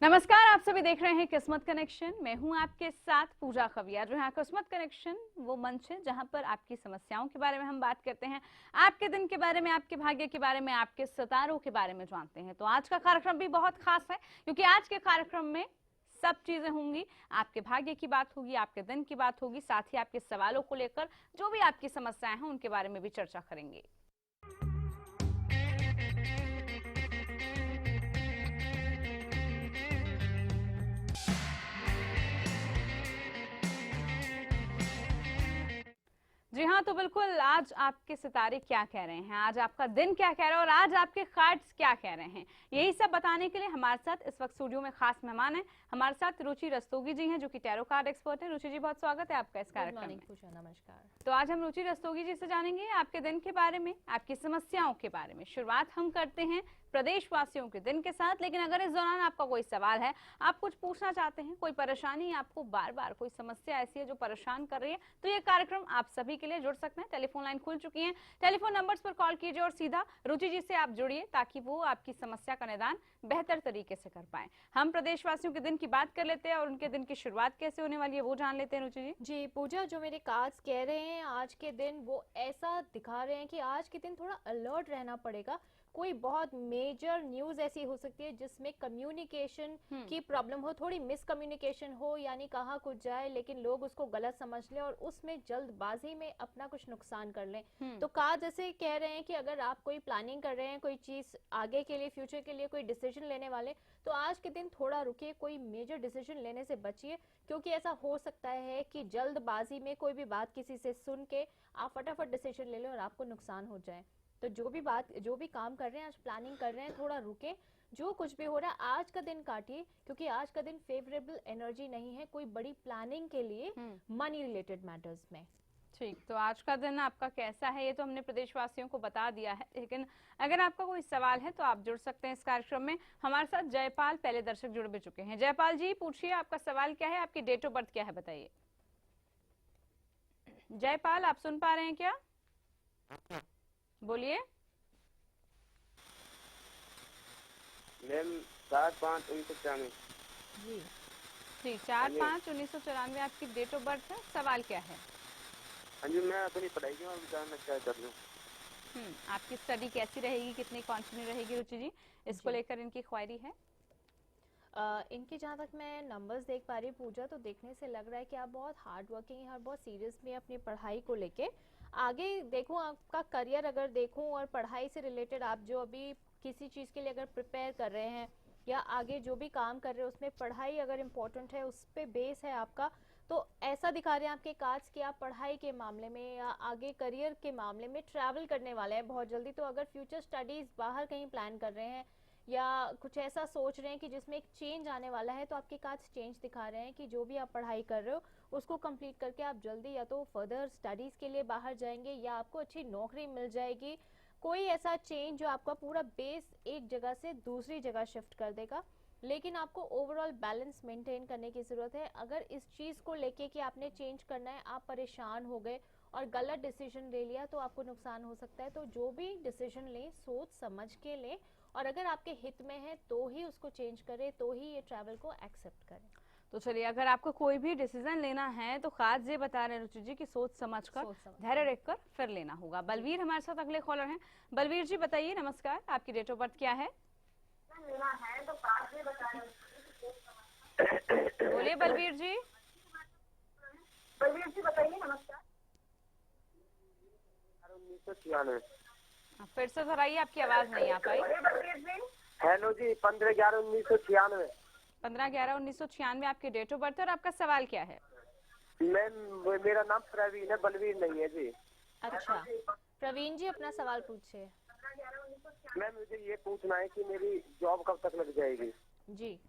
नमस्कार, आप सभी देख रहे हैं किस्मत कनेक्शन। मैं हूं आपके साथ पूजा खविया। जो है किस्मत कनेक्शन वो मंच है जहां पर आपकी समस्याओं के बारे में हम बात करते हैं, आपके दिन के बारे में, आपके भाग्य के बारे में, आपके सितारों के बारे में जानते हैं। तो आज का कार्यक्रम भी बहुत खास है क्योंकि आज के कार्यक्रम में सब चीजें होंगी। आपके भाग्य की बात होगी, आपके दिन की बात होगी, साथ ही आपके सवालों को लेकर जो भी आपकी समस्याएं हैं उनके बारे में भी चर्चा करेंगे। जी हाँ, तो बिल्कुल आज आपके सितारे क्या कह रहे हैं, आज आपका दिन क्या कह रहा है और आज आपके कार्ड्स क्या कह रहे हैं, यही सब बताने के लिए हमारे साथ इस वक्त स्टूडियो में खास मेहमान हैं। हमारे साथ रुचि रस्तोगी जी हैं जो कि टैरो कार्ड एक्सपर्ट हैं। रुचि जी, बहुत स्वागत है आपका इस कार्यक्रम में। नमस्कार। तो आज हम रुचि रस्तोगी जी से जानेंगे आपके दिन के बारे में, आपकी समस्याओं के बारे में। शुरुआत हम करते हैं प्रदेशवासियों के दिन के साथ, लेकिन अगर इस दौरान आपका कोई सवाल है, आप कुछ पूछना चाहते हैं, कोई परेशानी आपको बार बार, कोई समस्या ऐसी है जो परेशान कर रही है, तो ये कार्यक्रम आप सभी के लिए जुड़ सकते हैं। टेलीफोन लाइन खुल चुकी है, टेलीफोन नंबर्स पर कॉल कीजिए और सीधा रुचि जी से आप जुड़िए ताकि वो आपकी समस्या का निदान बेहतर तरीके से कर पाए। हम प्रदेशवासियों के दिन की बात कर लेते हैं और उनके दिन की शुरुआत कैसे होने वाली है वो जान लेते हैं। रुचि जी जी पूजा, जो मेरे कार्ड्स कह रहे हैं आज के दिन वो ऐसा दिखा रहे हैं कि आज के दिन थोड़ा अलर्ट रहना पड़ेगा। कोई बहुत मेजर न्यूज ऐसी हो सकती है जिसमें कम्युनिकेशन की प्रॉब्लम हो, थोड़ी मिसकम्युनिकेशन हो, यानी कहा कुछ जाए लेकिन लोग उसको गलत समझ लें और उसमें जल्दबाजी में अपना कुछ नुकसान कर लें। तो कार्ड जैसे कह रहे हैं कि अगर आप कोई प्लानिंग कर रहे हैं, कोई चीज आगे के लिए, फ्यूचर के लिए कोई डिसीजन लेने वाले, तो आज के दिन थोड़ा रुकिए, कोई मेजर डिसीजन लेने से बचिए, क्योंकि ऐसा हो सकता है कि जल्दबाजी में कोई भी बात किसी से सुन के आप फटाफट डिसीजन ले लें और आपको नुकसान हो जाए। तो जो भी काम कर रहे हैं, आज प्लानिंग कर रहे हैं, थोड़ा रुके, जो कुछ भी हो रहा है आज का दिन काटिए, क्योंकि आज का दिन फेवरेबल एनर्जी नहीं है कोई बड़ी प्लानिंग के लिए मनी रिलेटेड मैटर्स में। ठीक, तो आज का दिन आपका कैसा है ये तो हमने प्रदेशवासियों को बता दिया है, लेकिन अगर आपका कोई सवाल है तो आप जुड़ सकते हैं इस कार्यक्रम में। हमारे साथ जयपाल पहले दर्शक जुड़ भी चुके हैं। जयपाल जी, पूछिए, आपका सवाल क्या है, आपकी डेट ऑफ बर्थ क्या है, बताइए। जयपाल, आप सुन पा रहे हैं क्या? बोलिए। मैम 4/5/1994। जी जी, 4/5/1994 आपकी डेट ऑफ बर्थ है। सवाल क्या है? हाँ जी, मैं अपनी पढ़ाई के बारे में जानना क्या कर लूँ। आपकी स्टडी कैसी रहेगी, कितनी कंटिन्यू रहेगी रुचि जी, इसको लेकर इनकी क्वेरी है। इनकी जहाँ तक मैं नंबर्स देख पा रही पूजा, तो देखने से लग रहा है कि आप बहुत हार्ड वर्किंग हैं और बहुत सीरियस भी हैं अपनी पढ़ाई को लेके। आगे देखूं आपका करियर अगर देखूं और पढ़ाई से रिलेटेड आप जो अभी किसी चीज़ के लिए अगर प्रिपेयर कर रहे हैं या आगे जो भी काम कर रहे हैं उसमें पढ़ाई अगर इम्पोर्टेंट है, उस पर बेस है आपका, तो ऐसा दिखा रहे हैं आपके कार्ड्स कि आप पढ़ाई के मामले में या आगे करियर के मामले में ट्रैवल करने वाले हैं बहुत जल्दी। तो अगर फ्यूचर स्टडीज़ बाहर कहीं प्लान कर रहे हैं या कुछ ऐसा सोच रहे हैं कि जिसमें एक चेंज आने वाला है, तो आपके कार्ड्स चेंज दिखा रहे हैं कि जो भी आप पढ़ाई कर रहे हो उसको कंप्लीट करके आप जल्दी या तो फर्दर स्टडीज़ के लिए बाहर जाएंगे या आपको अच्छी नौकरी मिल जाएगी। कोई ऐसा चेंज जो आपका पूरा बेस एक जगह से दूसरी जगह शिफ्ट कर देगा, लेकिन आपको ओवरऑल बैलेंस मेंटेन करने की ज़रूरत है। अगर इस चीज़ को लेके कि आपने चेंज करना है, आप परेशान हो गए और गलत डिसीजन ले लिया तो आपको नुकसान हो सकता है। तो जो भी डिसीजन लें सोच समझ के लें और अगर आपके हित में है तो ही उसको चेंज करें, तो ही ये ट्रैवल को एक्सेप्ट करें। तो चलिए, अगर आपको कोई भी डिसीजन लेना है तो खास ये बता रहे हैं रुचि जी कि सोच समझ कर, धैर्य रखकर फिर लेना होगा। बलवीर हमारे साथ अगले कॉलर हैं। बलवीर जी बताइए, नमस्कार, आपकी डेट ऑफ बर्थ क्या है? बोलिए बलवीर जी। बलवीर जी बताइए, नमस्कार। 1996। फिर से दोहराइए, आपकी आवाज नहीं आ पाई। हेलो जी, 15/11/1996। 15/11/1996 आपकी डेट ऑफ बर्थ है और आपका सवाल क्या है? मैम मेरा नाम प्रवीण है, बलवीर नहीं है जी। अच्छा प्रवीण जी, अपना सवाल पूछिए। मैम मुझे ये पूछना है कि मेरी जॉब कब तक लग जाएगी। जी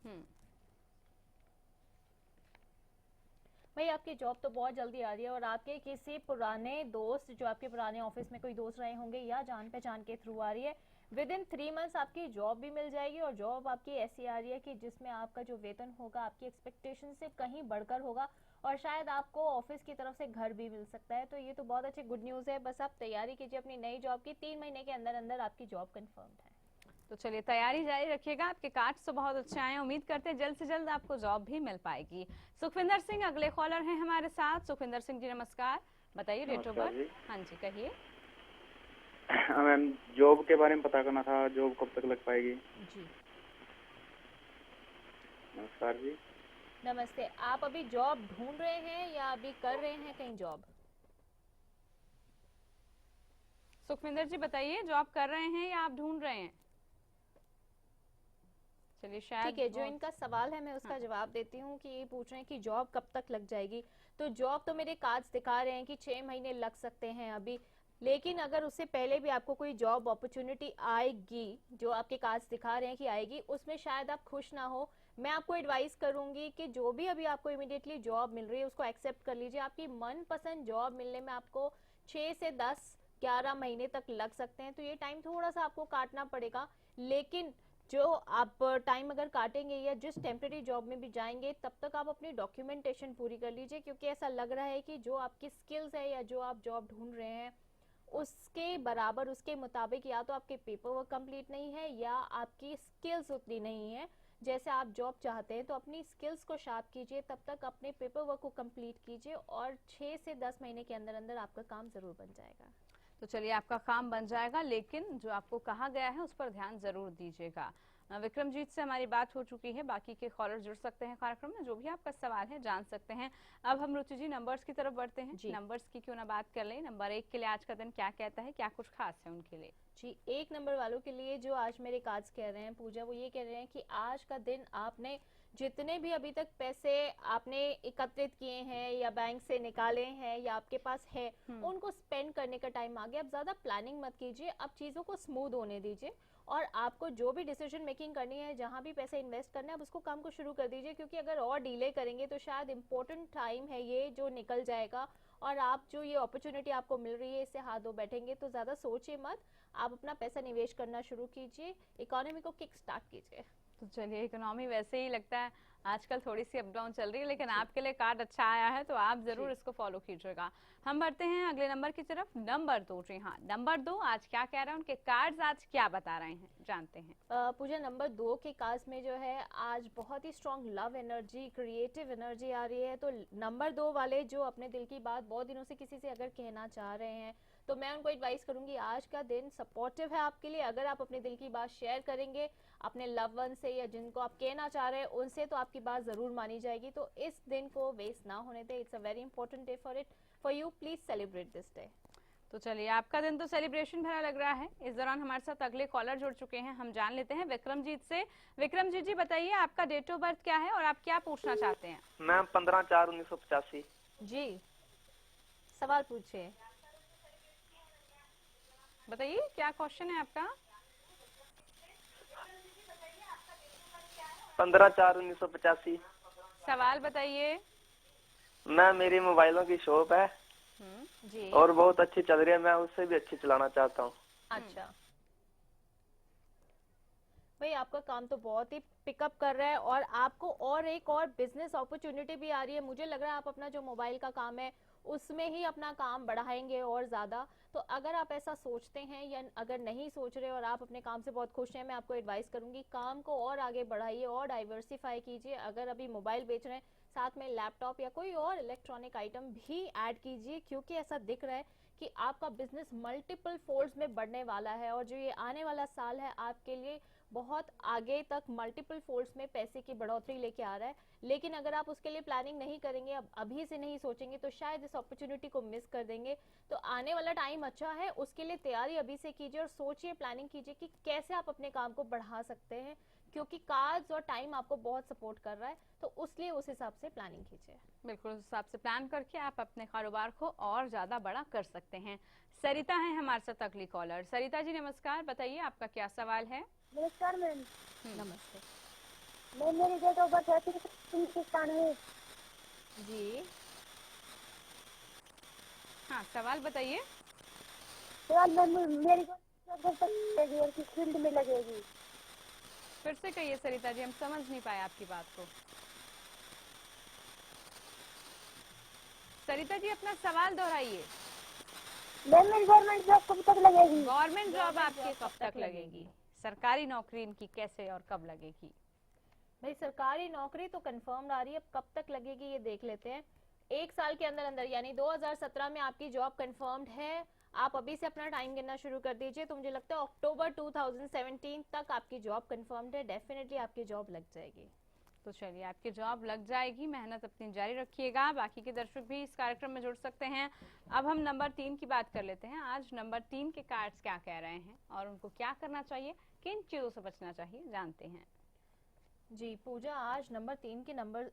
भाई, आपकी जॉब तो बहुत जल्दी आ रही है और आपके किसी पुराने दोस्त, जो आपके पुराने ऑफिस में कोई दोस्त रहे होंगे या जान पहचान के थ्रू आ रही है, विद इन 3 मंथ्स आपकी जॉब भी मिल जाएगी। और जॉब आपकी ऐसी आ रही है कि जिसमें आपका जो वेतन होगा आपकी एक्सपेक्टेशन से कहीं बढ़कर होगा और शायद आपको ऑफिस की तरफ से घर भी मिल सकता है। तो ये तो बहुत अच्छी गुड न्यूज़ है। बस आप तैयारी कीजिए अपनी नई जॉब की, 3 महीने के अंदर अंदर आपकी जॉब कंफर्म्ड है। तो चलिए तैयारी जारी रखिएगा, आपके कार्ड्स तो बहुत अच्छे आए हैं, उम्मीद करते हैं जल्द से जल्द आपको जॉब भी मिल पाएगी। सुखविंदर सिंह अगले कॉलर हैं हमारे साथ। सुखविंदर सिंह जी नमस्कार, बताइए डेट ऑफ नमस्कार बर्थ। जी। हाँ जी कहिए। मैम जॉब के बारे में पता करना था, जॉब कब तक लग पाएगी। जी नमस्कार जी। नमस्ते। आप अभी जॉब ढूंढ रहे हैं या अभी कर रहे हैं कहीं जॉब? सुखविंदर जी बताइए, जॉब कर रहे हैं या आप ढूंढ रहे हैं? चलिए शायद ठीक है, जो बहुत- इनका सवाल है मैं उसका जवाब देती हूँ कि ये पूछ रहे हैं कि जॉब कब तक लग जाएगी। तो जॉब तो मेरे कार्ड्स दिखा रहे हैं कि 6 महीने लग सकते हैं अभी, लेकिन अगर उससे पहले भी आपको कोई जॉब अपॉर्चुनिटी आएगी, जो आपके कार्ड्स दिखा रहे हैं कि आएगी, उसमें शायद आप खुश ना हो। मैं आपको एडवाइस करूंगी कि जो भी अभी आपको इमीडिएटली जॉब मिल रही है उसको एक्सेप्ट कर लीजिए। आपकी मनपसंद जॉब मिलने में आपको 6 से 10 11 महीने तक लग सकते हैं, तो ये टाइम थोड़ा सा आपको काटना पड़ेगा। लेकिन जो आप टाइम अगर काटेंगे या जिस टेम्परेरी जॉब में भी जाएंगे, तब तक आप अपनी डॉक्यूमेंटेशन पूरी कर लीजिए, क्योंकि ऐसा लग रहा है कि जो आपकी स्किल्स है या जो आप जॉब ढूंढ रहे हैं उसके बराबर, उसके मुताबिक या तो आपके पेपर वर्क कंप्लीट नहीं है या आपकी स्किल्स उतनी नहीं है जैसे आप जॉब चाहते हैं। तो अपनी स्किल्स को शार्प कीजिए, तब तक अपने पेपर वर्क को कंप्लीट कीजिए और 6 से 10 महीने के अंदर अंदर आपका काम जरूर बन जाएगा। तो चलिए आपका काम बन जाएगा, लेकिन जो आपको कहा गया है उस पर ध्यान जरूर दीजिएगा। विक्रमजीत से हमारी बात हो चुकी है, बाकी के कॉलर जुड़ सकते हैं कार्यक्रम में, जो भी आपका सवाल है जान सकते हैं। अब हम रुचि जी नंबर्स की तरफ बढ़ते हैं। जी। नंबर्स की क्यों ना बात कर लें। नंबर 1 के लिए आज का दिन क्या कहता है, क्या कुछ खास है उनके लिए? जी, 1 नंबर वालों के लिए जो आज मेरे कार्ड्स कह रहे हैं पूजा, वो ये कह रहे हैं कि आज का दिन आपने जितने भी अभी तक पैसे आपने एकत्रित किए हैं या बैंक से निकाले हैं या आपके पास है, उनको स्पेंड करने का टाइम आ गया। अब ज्यादा प्लानिंग मत कीजिए, अब चीजों को स्मूथ होने दीजिए और आपको जो भी डिसीजन मेकिंग करनी है, जहां भी पैसे इन्वेस्ट करना है, अब उसको काम को शुरू कर दीजिए, क्योंकि अगर और डिले करेंगे तो शायद इम्पोर्टेंट टाइम है ये जो निकल जाएगा और आप जो ये अपॉर्चुनिटी आपको मिल रही है इससे हाथ धो बैठेंगे। तो ज्यादा सोचिए मत, आप अपना पैसा निवेश करना शुरू कीजिए, इकोनॉमी को किक स्टार्ट कीजिए। तो चलिए इकोनॉमी वैसे ही लगता है आजकल थोड़ी सी अप डाउन चल रही है, लेकिन आपके लिए कार्ड अच्छा आया है तो आप जरूर इसको फॉलो कीजिएगा। हम बढ़ते हैं अगले नंबर की तरफ। नंबर 2। जी हाँ, नंबर 2 आज क्या कह रहा है, उनके कार्ड्स आज क्या बता रहे हैं, जानते हैं। पूजा, नंबर 2 के कार्ड्स में जो है आज बहुत ही strong love energy, creative energy आ रही है। तो नंबर 2 वाले जो अपने दिल की बात बहुत दिनों से किसी से अगर कहना चाह रहे हैं, तो मैं उनको एडवाइस करूंगी आज का दिन सपोर्टिव है आपके लिए। अगर आप अपने दिल की बात शेयर करेंगे अपने लव वन से या जिनको आप कहना चाह रहे हैं उनसे, तो आपकी बात जरूर मानी जाएगी। तो इस दिन को वेस्ट ना होने दें। It's a very important day for you, please celebrate this day. तो चलिए आपका दिन तो सेलिब्रेशन भरा लग रहा है। इस दौरान हमारे साथ अगले कॉलर जुड़ चुके हैं, हम जान लेते हैं विक्रमजीत से। विक्रमजीत जी बताइए, आपका डेट ऑफ बर्थ क्या है और आप क्या पूछना चाहते हैं? मैम 15/4/1985। जी, सवाल पूछिए। बताइए क्या क्वेश्चन है आपका? 15/4/1985। सवाल बताइए। मैम मेरी मोबाइलों की शॉप है जी, और बहुत अच्छी चल रही है, मैं उससे भी अच्छी चलाना चाहता हूँ। अच्छा भाई, आपका काम तो बहुत ही पिकअप कर रहा है और आपको और एक और बिजनेस अपॉर्चुनिटी भी आ रही है। मुझे लग रहा है आप अपना जो मोबाइल का काम है उसमें ही अपना काम बढ़ाएंगे और ज़्यादा। तो अगर आप ऐसा सोचते हैं या अगर नहीं सोच रहे और आप अपने काम से बहुत खुश हैं, मैं आपको एडवाइस करूंगी काम को और आगे बढ़ाइए और डाइवर्सिफाई कीजिए। अगर अभी मोबाइल बेच रहे हैं, साथ में लैपटॉप या कोई और इलेक्ट्रॉनिक आइटम भी ऐड कीजिए, क्योंकि ऐसा दिख रहा है कि आपका बिजनेस मल्टीपल फोल्ड्स में बढ़ने वाला है और जो ये आने वाला साल है आपके लिए बहुत आगे तक मल्टीपल फोल्ड्स में पैसे की बढ़ोतरी लेके आ रहा है। लेकिन अगर आप उसके लिए प्लानिंग नहीं करेंगे, अब अभी से नहीं सोचेंगे, तो शायद इस अपॉर्चुनिटी को मिस कर देंगे। तो आने वाला टाइम अच्छा है, उसके लिए तैयारी अभी से कीजिए और सोचिए, प्लानिंग कीजिए कि कैसे आप अपने काम को बढ़ा सकते हैं, क्योंकि कार्ड्स और टाइम आपको बहुत सपोर्ट कर रहा है। तो उसलिए उस हिसाब से प्लानिंग कीजिए। बिल्कुल उस हिसाब से प्लान करके आप अपने कारोबार को और ज्यादा बड़ा कर सकते हैं। सरिता है हमारे साथ अगली कॉलर। सरिता जी नमस्कार, बताइए आपका क्या सवाल है? नमस्कार मैम। नमस्ते मैम मेरी डेट ऑफ बर्थ है 93 जी। हाँ सवाल बताइए। सवाल मैम मेरी कब तक लगेगी और किस फील्ड में लगेगी? फिर से कहिए सरिता जी, हम समझ नहीं पाए आपकी बात को। सरिता जी अपना सवाल दोहराइए। मैम मेरी गवर्नमेंट जॉब कब तक लगेगी? गवर्नमेंट जॉब आपकी कब तक लगेगी? सरकारी नौकरी इनकी कैसे और कब लगेगी? भाई सरकारी नौकरी तो कंफर्म आ रही है, अब कब तक लगेगी ये देख लेते हैं। 1 साल के अंदर अंदर यानी 2017 में आपकी जॉब कंफर्म्ड है। आप अभी से अपना टाइम गिनना शुरू कर दीजिए, तो मुझे लगता है अक्टूबर 2017 तक आपकी जॉब कंफर्म्ड है, डेफिनेटली आपकी जॉब लग जाएगी। तो चलिए आपकी जॉब लग जाएगी, मेहनत अपनी जारी रखिएगा। बाकी के दर्शक भी इस कार्यक्रम में जुड़ सकते हैं। अब हम नंबर 3 की बात कर लेते हैं। आज नंबर 3 के कार्ड्स क्या कह रहे हैं और उनको क्या करना चाहिए, किन चीजों से बचना चाहिए, जानते हैं। जी पूजा, आज नंबर 3 के नंबर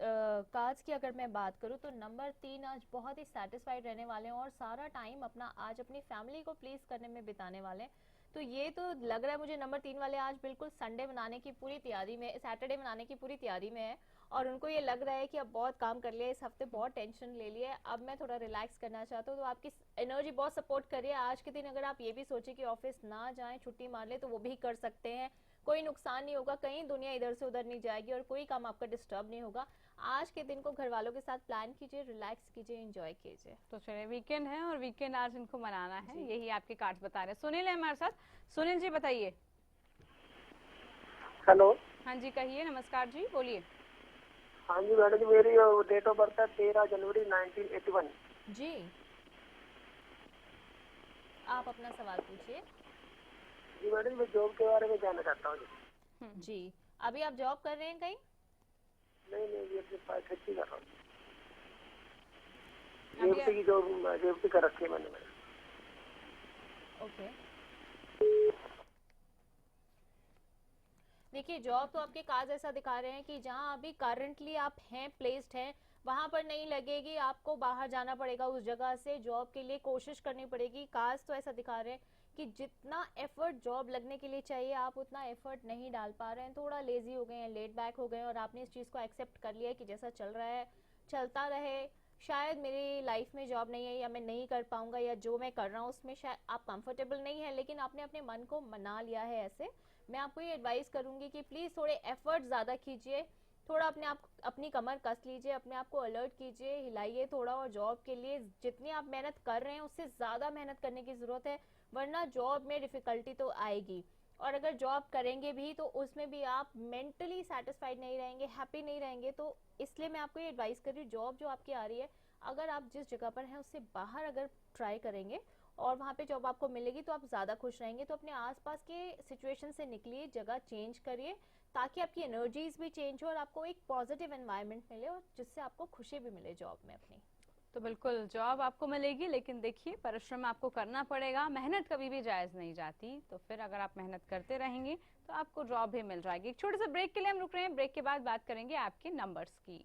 कार्ड्स की अगर मैं बात करूं तो नंबर 3 आज बहुत ही सेटिस्फाइड रहने वाले हैं और सारा टाइम अपना आज अपनी फैमिली को प्लीज करने में बिताने वाले हैं। तो ये तो लग रहा है मुझे नंबर 3 वाले आज बिल्कुल संडे मनाने की पूरी तैयारी में, सैटरडे मनाने की पूरी तैयारी में है और उनको ये लग रहा है कि अब बहुत काम कर लिया, इस हफ्ते बहुत टेंशन ले लिया है, अब मैं थोड़ा रिलैक्स करना चाहता हूँ। तो आपकी एनर्जी बहुत सपोर्ट कर रही है। आज के दिन अगर आप ये भी सोचे कि ऑफिस ना जाएं, छुट्टी मार ले, तो वो भी कर सकते हैं, कोई नुकसान नहीं होगा, कहीं दुनिया इधर से उधर नहीं जाएगी और कोई काम आपका डिस्टर्ब नहीं होगा। आज के दिन को घर वालों के साथ प्लान कीजिए, रिलैक्स कीजिए, एंजॉय कीजिए। तो चलिए वीकेंड है और वीकेंड आज इनको मनाना है, यही आपके कार्ड्स बता रहे हैं। सुनील है हमारे साथ। सुनील जी बताइए। हेलो। हाँ जी कहिए, नमस्कार जी, बोलिए। हाँ जी मैडम जी, मेरी डेट ऑफ बर्थ है 13 जनवरी 1981। जी आप अपना सवाल पूछिए। जी मैडम, मैं जॉब के बारे में जानना चाहता हूँ। जी अभी आप जॉब कर रहे हैं कहीं? नहीं, ये अपने पास खेती कर रहा हूँ। अभी जेबटी की जॉब जेबटी कर रखी है मैंने मैडम। ओके, देखिए जॉब तो आपके कार्ड ऐसा दिखा रहे हैं कि जहां अभी करंटली आप हैं, प्लेस्ड हैं, वहां पर नहीं लगेगी, आपको बाहर जाना पड़ेगा उस जगह से, जॉब के लिए कोशिश करनी पड़ेगी। कार्ड तो ऐसा दिखा रहे हैं कि जितना एफर्ट जॉब लगने के लिए चाहिए आप उतना एफर्ट नहीं डाल पा रहे हैं, थोड़ा लेजी हो गए हैं, लेट बैक हो गए हैं और आपने इस चीज़ को एक्सेप्ट कर लिया है कि जैसा चल रहा है चलता रहे, शायद मेरी लाइफ में जॉब नहीं है या मैं नहीं कर पाऊंगा या जो मैं कर रहा हूँ उसमें शायद आप कंफर्टेबल नहीं है, लेकिन आपने अपने मन को मना लिया है। ऐसे मैं आपको ये एडवाइस करूंगी कि प्लीज़ थोड़े एफर्ट ज़्यादा कीजिए, थोड़ा अपनी कमर कस लीजिए, अपने आप को अलर्ट कीजिए, हिलाइए थोड़ा, और जॉब के लिए जितनी आप मेहनत कर रहे हैं उससे ज़्यादा मेहनत करने की ज़रूरत है, वरना जॉब में डिफ़िकल्टी तो आएगी। और अगर जॉब करेंगे भी तो उसमें भी आप मेंटली सेटिस्फाइड नहीं रहेंगे, हैप्पी नहीं रहेंगे। तो इसलिए मैं आपको ये एडवाइस कर रही हूँ, जॉब जो आपकी आ रही है अगर आप जिस जगह पर हैं उससे बाहर अगर ट्राई करेंगे और वहाँ पे जॉब आपको मिलेगी तो आप ज़्यादा खुश रहेंगे। तो अपने आसपास के सिचुएशन से निकलिए, जगह चेंज करिए ताकि आपकी एनर्जीज भी चेंज हो और आपको एक पॉजिटिव एनवायरनमेंट मिले और जिससे आपको खुशी भी मिले जॉब में अपनी। तो बिल्कुल जॉब आपको मिलेगी, लेकिन देखिए परिश्रम आपको करना पड़ेगा, मेहनत कभी भी जायज नहीं जाती। तो फिर अगर आप मेहनत करते रहेंगे तो आपको जॉब भी मिल जाएगी। एक छोटे से ब्रेक के लिए हम रुक रहे हैं, ब्रेक के बाद बात करेंगे आपके नंबर्स की।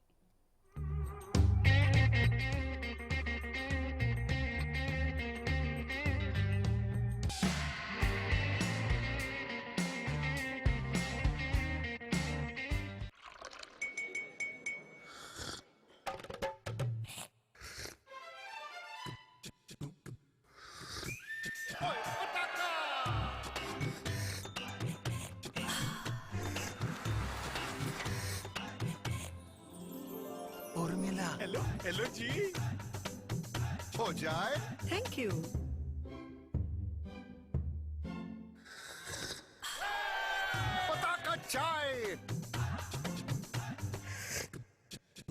उर्मिला, हेलो हेलो जी, हो जाए। Thank you. पताका चाय।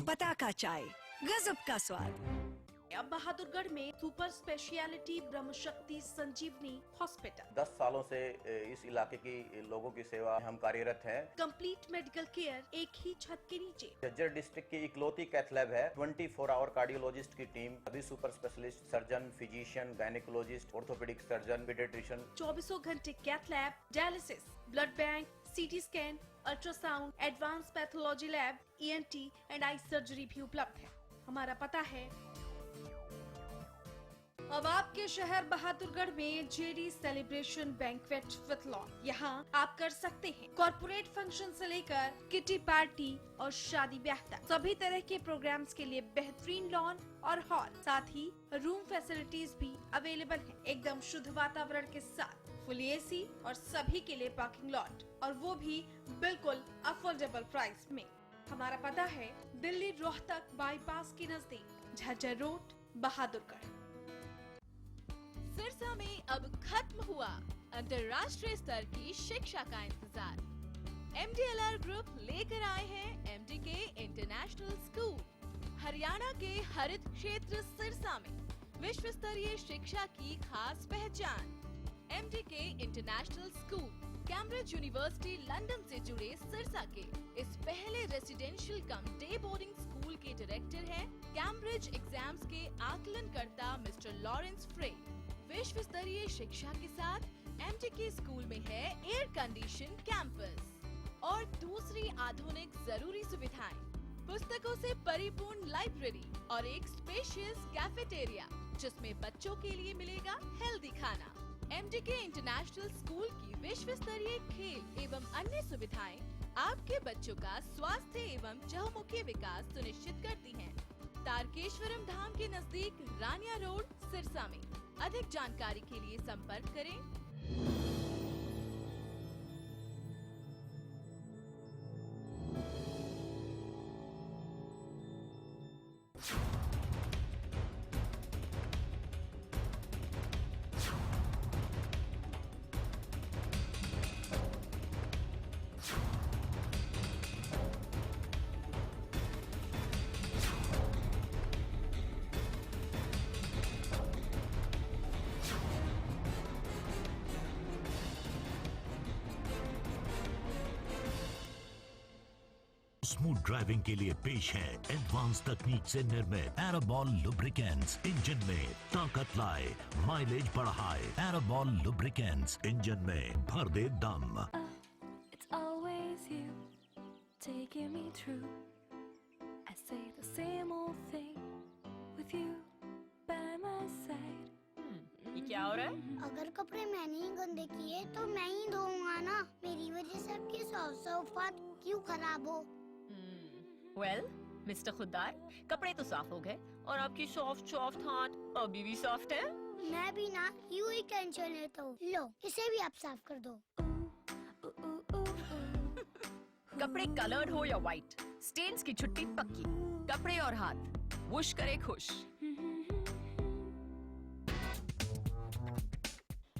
पताका चाय, गजब का स्वाद। अब बहादुरगढ़ में सुपर स्पेशलिटी ब्रह्मशक्ति संजीवनी हॉस्पिटल 10 सालों से इस इलाके की लोगों की सेवा हम कार्यरत हैं। कंप्लीट मेडिकल केयर एक ही छत के नीचे। झज्जर डिस्ट्रिक्ट की इकलौती कैथ लैब है। 24 आवर कार्डियोलॉजिस्ट की टीम, सभी super specialist, surgeon, physician, gynaecologist, orthopaedic surgeon, paediatrician. 24 घंटे cath lab, dialysis, blood bank, CT scan, ultrasound, advance pathology lab, ENT and eye surgery भी उपलब्ध है। हमारा पता है अब आपके शहर बहादुरगढ़ में JD celebration banquet with lawn. यहाँ आप कर सकते हैं कॉर्पोरेट फंक्शन से लेकर किटी पार्टी और शादी ब्याह तक, सभी तरह के प्रोग्राम्स के लिए बेहतरीन लॉन और हॉल, साथ ही रूम फैसिलिटीज भी अवेलेबल हैं, एकदम शुद्ध वातावरण के साथ, फुल AC और सभी के लिए पार्किंग लॉट, और वो भी बिल्कुल अफोर्डेबल प्राइस में। हमारा पता है दिल्ली रोहतक बाईपास के नजदीक, झज्जर रोड, बहादुरगढ़। सिरसा में अब खत्म हुआ अंतर्राष्ट्रीय स्तर की शिक्षा का इंतजार। MDLR ग्रुप लेकर आए हैं MDK इंटरनेशनल स्कूल। हरियाणा के हरित क्षेत्र सिरसा में विश्व स्तरीय शिक्षा की खास पहचान। MDK international school Cambridge university London से जुड़े सिरसा के इस पहले रेसिडेंशियल कम डे बोर्डिंग स्कूल के डायरेक्टर हैं कैम्ब्रिज एग्जाम्स के आकलनकर्ता मिस्टर लॉरेंस फ्रे। विश्व स्तरीय शिक्षा के साथ MDK स्कूल में है एयर कंडीशन कैंपस और दूसरी आधुनिक जरूरी सुविधाएं, पुस्तकों से परिपूर्ण लाइब्रेरी और एक स्पेशियस कैफेटेरिया जिसमें बच्चों के लिए मिलेगा हेल्दी खाना। MDK इंटरनेशनल स्कूल की विश्व स्तरीय खेल एवं अन्य सुविधाएं आपके बच्चों का स्वास्थ्य एवं चहुमुखी विकास सुनिश्चित करती हैं। तारकेश्वरम धाम के नजदीक रानिया रोड सिरसा में। अधिक जानकारी के लिए संपर्क करें। स्मूथ ड्राइविंग के लिए पेश है एडवांस तकनीक से निर्मित एराबॉल लुब्रिकेंट्स। इंजन में ताकत लाए, माइलेज बढ़ाए। एराबॉल लुब्रिकेंट्स, इंजन में भर दे दम। It's always you taking me through. I say the same old thing with you by my side. ये क्या हो रहा है? अगर कपड़े मैंने ही गंदे किए तो मैं ही धोऊंगा ना। मेरी वजह से आपकी सौफात क्यों खराब हो? वेल, मिस्टर खुद्दार, कपड़े तो साफ हो गए और आपकी सॉफ्ट हाथ अभी भी सॉफ्ट है। मैं भी ना यूं ही टेंशन लेता हूँ। लो, इसे भी आप साफ कर दो। कपड़े कलर्ड हो या व्हाइट, स्टेन्स की छुट्टी पक्की। कपड़े और हाथ वुश करे खुश।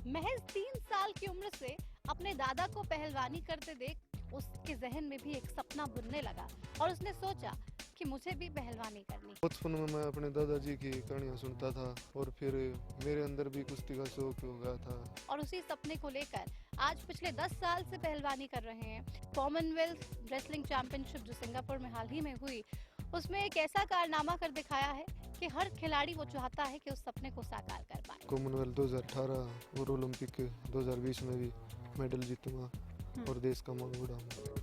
महज 3 साल की उम्र से अपने दादा को पहलवानी करते देख उसके जहन में भी एक सपना बुनने लगा और उसने सोचा कि मुझे भी पहलवानी करनी। बचपन में मैं अपने दादाजी की कहानियां सुनता था और फिर मेरे अंदर भी कुश्ती का शौक हो गया था और उसी सपने को लेकर आज पिछले 10 साल से पहलवानी कर रहे हैं। कॉमनवेल्थ रेसलिंग चैंपियनशिप जो सिंगापुर में हाल ही में हुई, उसमें एक ऐसा कारनामा कर दिखाया है कि हर खिलाड़ी वो चाहता है कि उस सपने को साकार कर पाए। कॉमनवेल्थ 2018 और ओलंपिक 2020 में भी मेडल जीतूंगा और देश का मान बढ़ाऊंगा।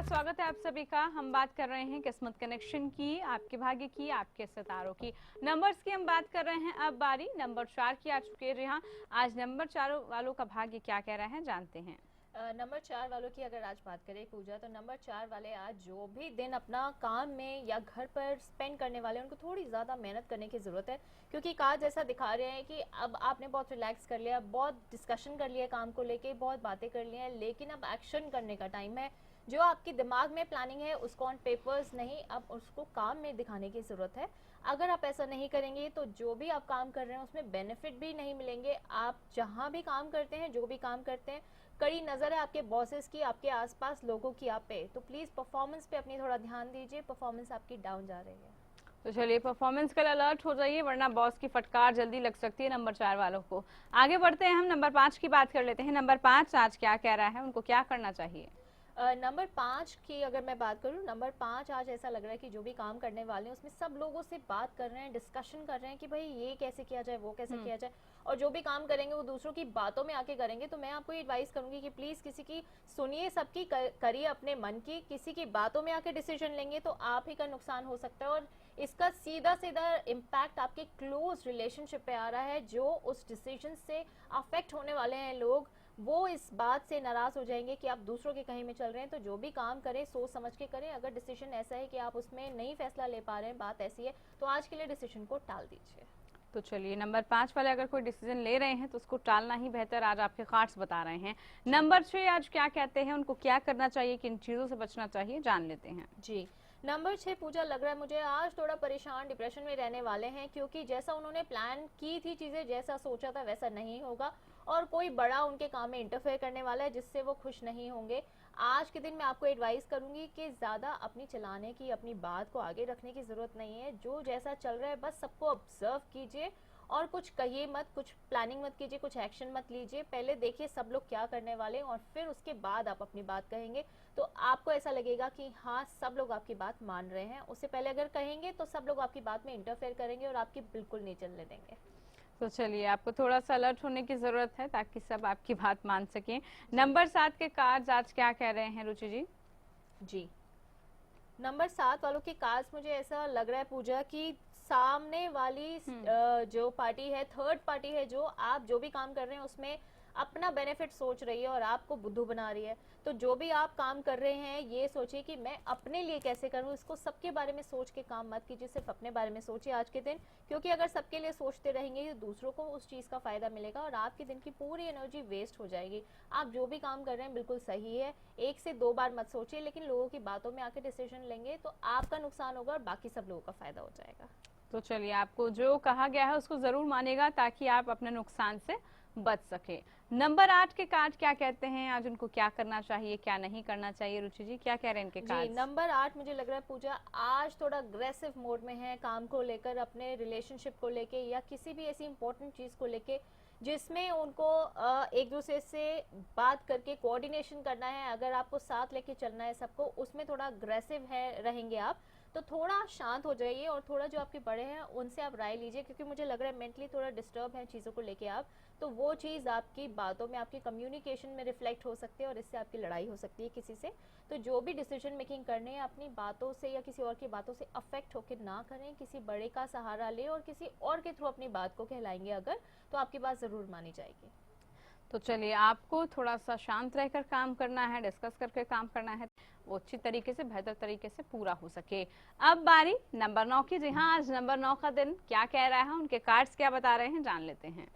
स्वागत है आप सभी का। हम बात कर रहे हैं किस्मत कनेक्शन की, आपके भाग्य की, आपके सितारों की, नंबर्स की हम बात कर रहे हैं। अब बारी नंबर 4 की आ चुकी है। रिहा, आज नंबर 4 वालों का भाग्य क्या कह रहा है, जानते हैं। नंबर 4 वालों की अगर आज बात करें पूजा, तो नंबर 4 वाले आज जो भी दिन अपना काम में या घर पर स्पेंड करने वाले, उनको थोड़ी ज़्यादा मेहनत करने की ज़रूरत है, क्योंकि कार्ड जैसा दिखा रहे हैं कि अब आपने बहुत रिलैक्स कर लिया, बहुत डिस्कशन कर लिया काम को लेके, बहुत बातें कर ली हैं, लेकिन अब एक्शन करने का टाइम है। जो आपके दिमाग में प्लानिंग है उसको ऑन पेपर्स नहीं, अब उसको काम में दिखाने की ज़रूरत है। अगर आप ऐसा नहीं करेंगे तो जो भी आप काम कर रहे हैं उसमें बेनिफिट भी नहीं मिलेंगे। आप जहाँ भी काम करते हैं, जो भी काम करते हैं, कड़ी नज़र है आपके बॉसेस की, आपके आसपास लोगों की आप पे, तो प्लीज़ परफॉर्मेंस पे अपनी थोड़ा ध्यान दीजिए। परफॉर्मेंस आपकी डाउन जा रही है, तो चलिए परफॉर्मेंस के लिए अलर्ट हो जाइए, वरना बॉस की फटकार जल्दी लग सकती है नंबर 4 वालों को। आगे बढ़ते हैं, हम नंबर 5 की बात कर लेते हैं। नंबर 5 आज क्या कह रहा है, उनको क्या करना चाहिए? नंबर 5 की अगर मैं बात करूं, नंबर 5 आज ऐसा लग रहा है कि जो भी काम करने वाले हैं उसमें सब लोगों से बात कर रहे हैं, डिस्कशन कर रहे हैं कि भाई ये कैसे किया जाए, वो कैसे किया जाए, और जो भी काम करेंगे वो दूसरों की बातों में आके करेंगे। तो मैं आपको एडवाइस करूंगी कि प्लीज़ किसी की सुनिए, सबकी करिए अपने मन की। किसी की बातों में आके डिसीजन लेंगे तो आप ही का नुकसान हो सकता है, और इसका सीधा सीधा इम्पैक्ट आपके क्लोज रिलेशनशिप पे आ रहा है। जो उस डिसीजन से अफेक्ट होने वाले हैं लोग, वो इस बात से नाराज़ हो जाएंगे कि आप दूसरों के कहीं में चल रहे हैं। तो जो भी काम करें सोच समझ के करें। अगर डिसीजन ऐसा है कि आप उसमें नहीं फैसला ले पा रहे हैं, बात ऐसी है, तो आज के लिए डिसीजन को टाल दीजिए। तो चलिए नंबर 5 वाले अगर कोई डिसीजन ले रहे हैं तो उसको टालना ही बेहतर, आज आपके कार्ड्स बता रहे हैं। नंबर 6 आज क्या कहते हैं, उनको क्या करना चाहिए, किन चीजों से बचना चाहिए, जान लेते हैं। जी, नंबर 6 पूजा, लग रहा है मुझे आज थोड़ा परेशान, डिप्रेशन में रहने वाले हैं, क्योंकि जैसा उन्होंने प्लान की थी चीज़ें, जैसा सोचा था वैसा नहीं होगा और कोई बड़ा उनके काम में इंटरफेयर करने वाला है जिससे वो खुश नहीं होंगे। आज के दिन मैं आपको एडवाइस करूंगी कि ज़्यादा अपनी चलाने की, अपनी बात को आगे रखने की ज़रूरत नहीं है। जो जैसा चल रहा है बस सबको ऑब्जर्व कीजिए और कुछ कहिए मत, कुछ प्लानिंग मत कीजिए, कुछ एक्शन मत लीजिए। पहले देखिए सब लोग क्या करने वाले हैं और फिर उसके बाद आप अपनी बात कहेंगे तो आपको ऐसा लगेगा कि हाँ सब लोग आपकी बात मान रहे हैं। उससे पहले अगर कहेंगे तो सब लोग आपकी बात में इंटरफेयर करेंगे और आपकी बिल्कुल नहीं चलने देंगे। तो चलिए आपको थोड़ा सा अलर्ट होने की जरूरत है ताकि सब आपकी बात मान सकें। नंबर 7 के कार्ड्स आज क्या कह रहे हैं रुचि जी? जी, नंबर 7 वालों के कार्ड्स मुझे ऐसा लग रहा है पूजा कि सामने वाली जो पार्टी है, थर्ड पार्टी है, जो आप जो भी काम कर रहे हैं उसमें अपना बेनिफिट सोच रही है और आपको बुद्धू बना रही है। तो जो भी आप काम कर रहे हैं ये सोचिए कि मैं अपने लिए कैसे करूं, इसको सबके बारे में सोच के काम मत कीजिए, सिर्फ अपने बारे में सोचिए आज के दिन, क्योंकि अगर सबके लिए सोचते रहेंगे तो दूसरों को उस चीज़ का फ़ायदा मिलेगा और आपके दिन की पूरी एनर्जी वेस्ट हो जाएगी। आप जो भी काम कर रहे हैं बिल्कुल सही है, 1 से 2 बार मत सोचिए, लेकिन लोगों की बातों में आके डिसीजन लेंगे तो आपका नुकसान होगा और बाकी सब लोगों का फ़ायदा हो जाएगा। तो चलिए आपको जो कहा गया है उसको जरूर मानेगा ताकि आप अपने नुकसान से बच सके। नंबर 8 के कार्ड क्या कहते हैं, आज उनको क्या करना चाहिए, क्या नहीं करना चाहिए? रुचि जी क्या कह रहे हैं इनके कार्ड? जी, नंबर 8 मुझे लग रहा है पूजा आज थोड़ा अग्रेसिव मोड में है, काम को लेकर, अपने रिलेशनशिप को लेके या किसी भी ऐसी इंपॉर्टेंट चीज़ को लेके जिसमें उनको एक दूसरे से बात करके कोऑर्डिनेशन करना है। अगर आपको साथ लेके चलना है सबको, उसमें थोड़ा अग्रेसिव है रहेंगे आप, तो थोड़ा शांत हो जाइए और थोड़ा जो आपके बड़े हैं उनसे आप राय लीजिए, क्योंकि मुझे लग रहा है मेंटली थोड़ा डिस्टर्ब है चीज़ों को लेके आप, तो वो चीज़ आपकी बातों में, आपकी कम्युनिकेशन में रिफ्लेक्ट हो सकती है और इससे आपकी लड़ाई हो सकती है किसी से। तो जो भी डिसीजन मेकिंग करने हैं अपनी बातों से या किसी और की बातों से अफेक्ट होकर ना करें, किसी बड़े का सहारा ले और किसी और के थ्रू अपनी बात को कहलाएंगे अगर, तो आपकी बात ज़रूर मानी जाएगी। तो चलिए आपको थोड़ा सा शांत रहकर काम करना है, डिस्कस करके काम करना है, वो अच्छी तरीके से, बेहतर तरीके से पूरा हो सके। अब बारी नंबर 9 की। जी हाँ, आज नंबर 9 का दिन क्या कह रहा है, उनके कार्ड्स क्या बता रहे हैं, जान लेते हैं।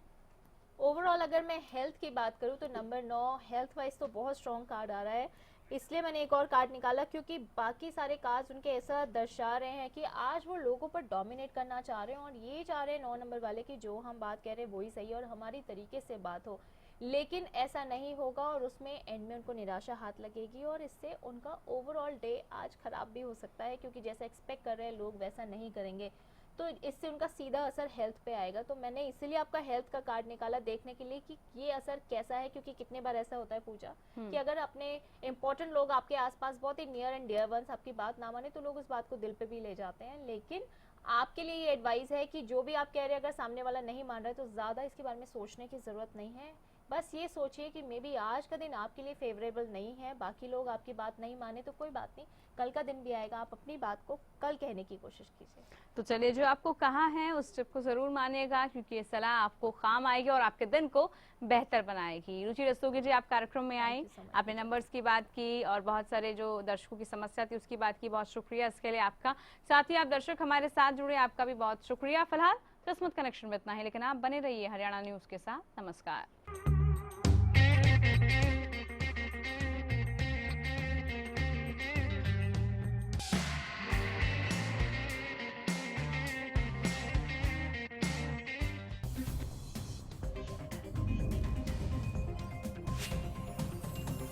ओवरऑल अगर मैं हेल्थ की बात करूं तो नंबर 9 हेल्थ वाइज तो बहुत स्ट्रॉन्ग कार्ड आ रहा है, इसलिए मैंने एक और कार्ड निकाला क्योंकि बाकी सारे कार्ड्स उनके ऐसा दर्शा रहे हैं कि आज वो लोगों पर डोमिनेट करना चाह रहे हैं और ये चाह रहे हैं 9 नंबर वाले की जो हम बात कह रहे हैं वही सही और हमारी तरीके से बात हो, लेकिन ऐसा नहीं होगा और उसमें एंड में उनको निराशा हाथ लगेगी और इससे उनका ओवरऑल डे आज ख़राब भी हो सकता है, क्योंकि जैसा एक्सपेक्ट कर रहे हैं लोग वैसा नहीं करेंगे, तो इससे उनका सीधा असर हेल्थ पे आएगा। तो मैंने इसीलिए आपका हेल्थ का कार्ड निकाला देखने के लिए कि ये असर कैसा है, क्योंकि कितने बार ऐसा होता है पूजा कि अगर अपने इंपॉर्टेंट लोग आपके आसपास बहुत ही नियर एंड डियर वंस आपकी बात ना माने तो लोग उस बात को दिल पे भी ले जाते हैं। लेकिन आपके लिए ये एडवाइस है कि जो भी आप कह रहे हैं अगर सामने वाला नहीं मान रहा है तो ज़्यादा इसके बारे में सोचने की ज़रूरत नहीं है। बस ये सोचिए कि मे बी आज का दिन आपके लिए फेवरेबल नहीं है, बाकी लोग आपकी बात नहीं माने तो कोई बात नहीं, कल का दिन भी आएगा, आप अपनी बात को कल कहने की कोशिश कीजिए। तो चलिए जो आपको कहा है उस टिप को जरूर मानिएगा, क्योंकि ये सलाह आपको काम आएगी और आपके दिन को बेहतर बनाएगी। रुचि रस्तोगी जी आप कार्यक्रम में आई, आपने नंबर्स की बात की और बहुत सारे जो दर्शकों की समस्या थी उसकी बात की, बहुत शुक्रिया इसके लिए आपका। साथ ही आप दर्शक हमारे साथ जुड़े, आपका भी बहुत शुक्रिया। फिलहाल किस्मत कनेक्शन में इतना ही, लेकिन आप बने रहिए हरियाणा न्यूज के साथ। नमस्कार।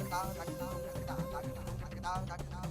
Da da da da da da da da da da